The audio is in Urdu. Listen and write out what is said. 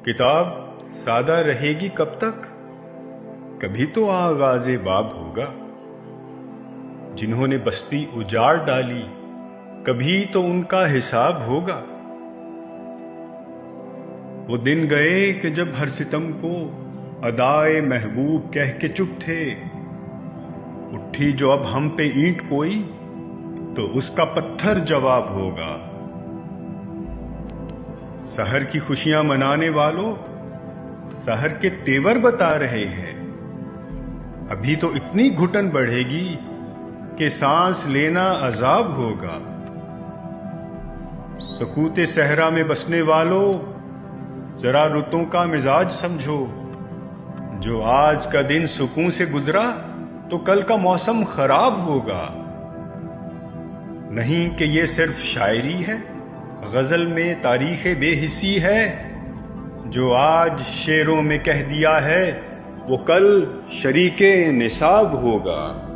کتاب سادہ رہے گی کب تک؟ کبھی تو آغاز باب ہوگا۔ جنہوں نے بستی اجاڑ ڈالی کبھی تو ان کا حساب ہوگا۔ وہ دن گئے کہ جب ہر ستم کو ادائے محبوب کہہ کے چپ تھے، اٹھی جو اب ہم پہ اینٹ کوئی تو اس کا پتھر جواب ہوگا۔ سحر کی خوشیاں منانے والوں سحر کے تیور بتا رہے ہیں۔ ابھی تو اتنی گھٹن بڑھے گی کہ سانس لینا عذاب ہوگا۔ سکوت صحرا میں بسنے والوں ذرا رتوں کا مزاج سمجھو۔ جو آج کا دن سکون سے گزرا تو کل کا موسم خراب ہوگا۔ نہیں کہ یہ صرف شاعری ہے، غزل میں تاریخ بے حسی ہے۔ جو آج شعروں میں کہہ دیا ہے وہ کل شریک نصاب ہوگا۔